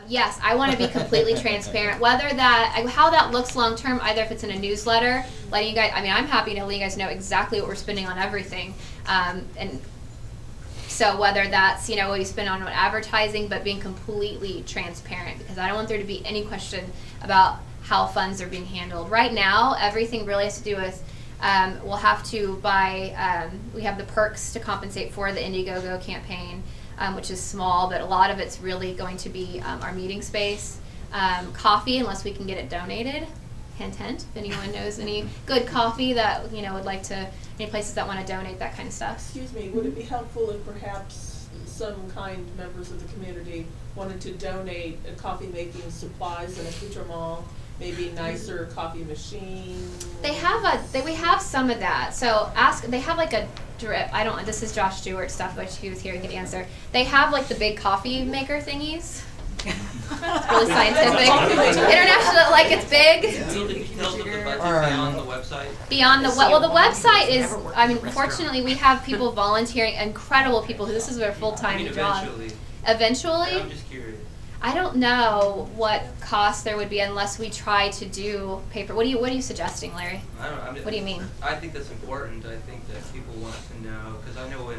Yes, I want to be completely transparent. Whether that, how that looks long term, either if it's in a newsletter, letting you guys, I mean, I'm happy to let you guys know exactly what we're spending on everything. And so whether that's, you know, what you spend on advertising, but being completely transparent, because I don't want there to be any question about how funds are being handled. Right now, everything really has to do with, we'll have to buy, we have the perks to compensate for the Indiegogo campaign. Which is small, but a lot of it's really going to be our meeting space. Coffee, unless we can get it donated. Hint, hint. If anyone knows any good coffee that, you know, would like to, any places that want to donate, that kind of stuff. Excuse me, would it be helpful if perhaps some kind members of the community wanted to donate coffee making supplies and accoutrement, maybe nicer coffee machine? They have we have some of that. So they have like a drip. This is Josh Stewart stuff, which he was here, he could answer. They have like the big coffee maker thingies. It's really scientific. International, like it's big. Details of the budget beyond the website? Beyond the the website is, I mean, fortunately we have people volunteering, incredible people who this is their full-time job. Eventually? I'm just curious. I don't know what cost there would be unless we try to do paper. What are you suggesting, Larry? I don't know. What do you mean? I think that's important. I think that people want to know, because I know when,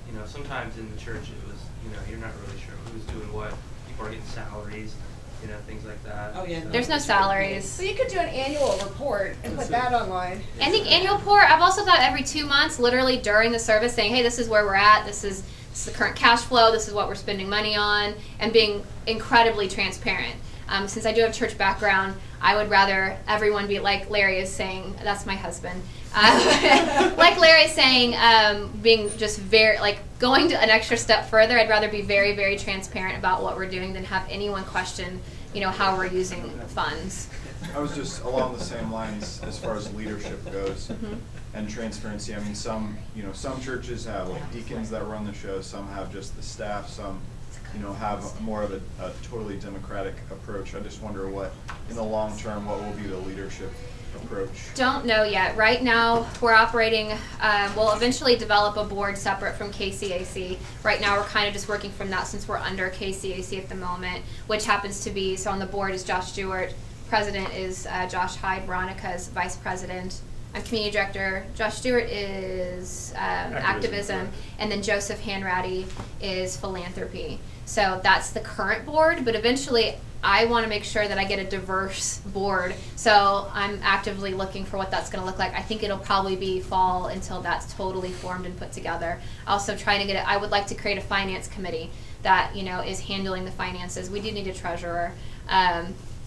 you know, sometimes in the church it was, you know, you're not really sure who's doing what. People are getting salaries, you know, things like that. Oh yeah. So there's no salaries. So you could do an annual report and put that online. I think annual report. I've also thought every 2 months, literally during the service, saying, hey, this is where we're at. This is the current cash flow, this is what we're spending money on, and being incredibly transparent. Since I do have church background, I would rather everyone be like Larry is saying, that's my husband, like Larry is saying, being just very, like going to an extra step further. I'd rather be very, very transparent about what we're doing than have anyone question, you know, how we're using funds. I was just along the same lines as far as leadership goes. And transparency. I mean, some churches have like deacons that run the show. Some have just the staff. Some, you know, have more of a totally democratic approach. I just wonder what, in the long term, what will be the leadership approach? Don't know yet. Right now, we're operating. We'll eventually develop a board separate from KCAC. Right now, we're kind of just working from that since we're under KCAC at the moment, which happens to be, so on the board is Josh Stewart. President is Josh Hyde. Veronica's vice president. I'm community director. Josh Stewart is activism, and then Joseph Hanratty is philanthropy. So that's the current board, but eventually I want to make sure that I get a diverse board. So I'm actively looking for what that's going to look like. I think it'll probably be fall until that's totally formed and put together. Also trying to get it, I would like to create a finance committee that, you know, is handling the finances. We do need a treasurer.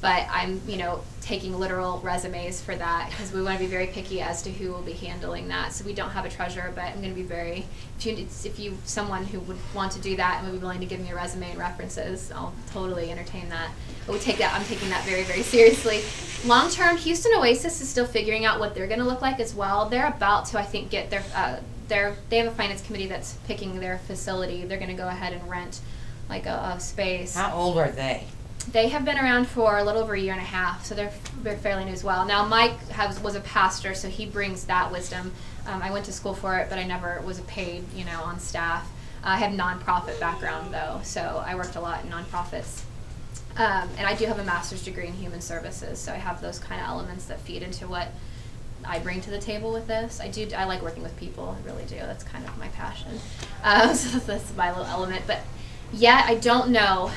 But I'm, you know, taking literal resumes for that because we want to be very picky as to who will be handling that. So we don't have a treasurer, but I'm going to be very, if you someone who would want to do that and would be willing to give me a resume and references, I'll totally entertain that. But I'm taking that very, very seriously. Long term, Houston Oasis is still figuring out what they're going to look like as well. They're about to, I think, get they have a finance committee that's picking their facility. They're going to go ahead and rent like a space. How old are they? They have been around for a little over a year and a half, so they're fairly new as well. Now, Mike was a pastor, so he brings that wisdom. I went to school for it, but I never was paid, you know, on staff. I have nonprofit background, though, so I worked a lot in nonprofits. And I do have a master's degree in human services, so I have those kind of elements that feed into what I bring to the table with this. I like working with people, I really do. That's kind of my passion. So that's my little element. But yeah, I don't know.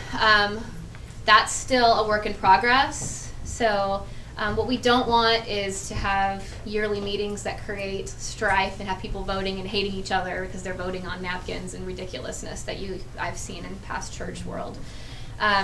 That's still a work in progress. So what we don't want is to have yearly meetings that create strife and have people voting and hating each other because they're voting on napkins and ridiculousness that I've seen in past church world.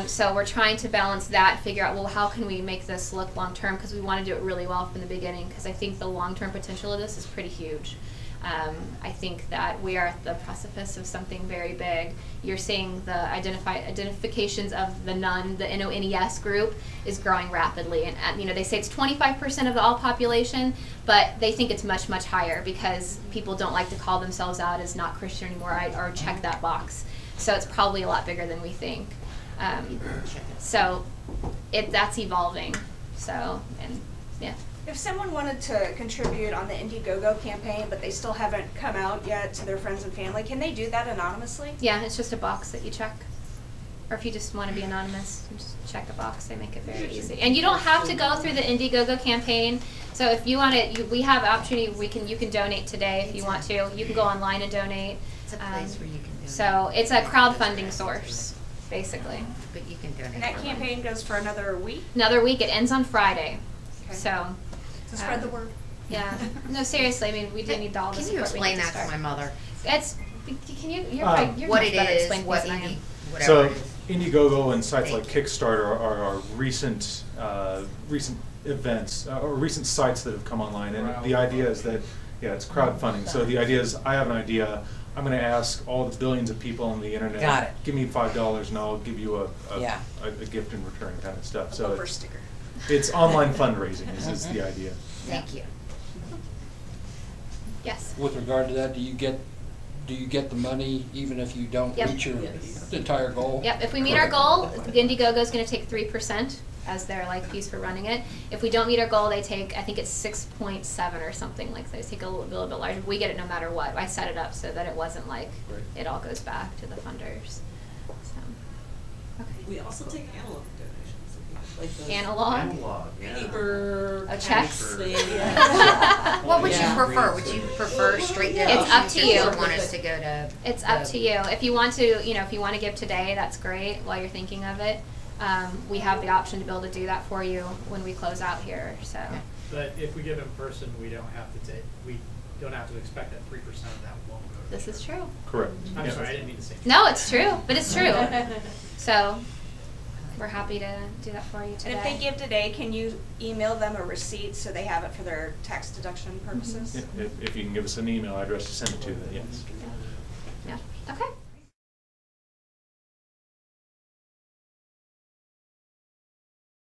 So we're trying to balance that, figure out, well, how can we make this look long term, because we want to do it really well from the beginning, because I think the long term potential of this is pretty huge. I think that we are at the precipice of something very big. You're seeing the identifications of the NUN, the NONES group, is growing rapidly. And you know, they say it's 25% of the all population, but they think it's much, much higher because people don't like to call themselves out as not Christian anymore or check that box. So it's probably a lot bigger than we think. So that's evolving. So, and yeah. If someone wanted to contribute on the Indiegogo campaign, but they still haven't come out yet to their friends and family, can they do that anonymously? Yeah, it's just a box that you check. Or if you just want to be anonymous, you just check a box. They make it very easy. And you don't have to go through the Indiegogo campaign. So if you want to, we have opportunity. You can donate today if you want to. You can go online and donate. It's a place where you can donate. So it's a crowdfunding source, basically. But you can donate. And that for campaign goes for another week? Another week. It ends on Friday. Okay. So. So spread the word. Yeah. No, seriously. I mean, we do need all the Can support. you explain we need that to start. my mother? It's. Can you? You're much What it better is, explain what things than I am. whatever So it is. Indiegogo and sites like Thank you. Kickstarter are recent events or recent sites that have come online, and the idea is that it's crowdfunding. So the idea is I have an idea. I'm going to ask all the billions of people on the internet. Got it. Give me $5 and I'll give you Yeah. a gift in return, kind of stuff. So Bumper sticker. it's online fundraising is the idea. Thank you. Yes. With regard to that, do you get the money even if you don't Yep. reach your Yes. entire goal? Yep. If we meet our goal, Indiegogo is going to take 3% as their piece for running it. If we don't meet our goal, they take, I think it's 6.7 or something like that. They take a little bit larger. We get it no matter what. I set it up so that it wasn't it all goes back to the funders. So, okay. We also take analog donations, like those Analog. paper, checks? Yeah. What would you Yeah. prefer? Would you prefer straight donations? It's up to you. Or want us to go to? It's up to you. If you want to, if you want to give today, that's great while you're thinking of it. We have the option to be able to do that for you when we close out here. So. But if we give in person, we don't have to expect that 3% of that won't go to the This is church. true. Correct. I'm Yeah. sorry, I didn't mean to say. No, it's true, but it's true. So, we're happy to do that for you today. And if they give today, can you email them a receipt so they have it for their tax deduction purposes? If you can give us an email address to send it to, then yes. Yeah.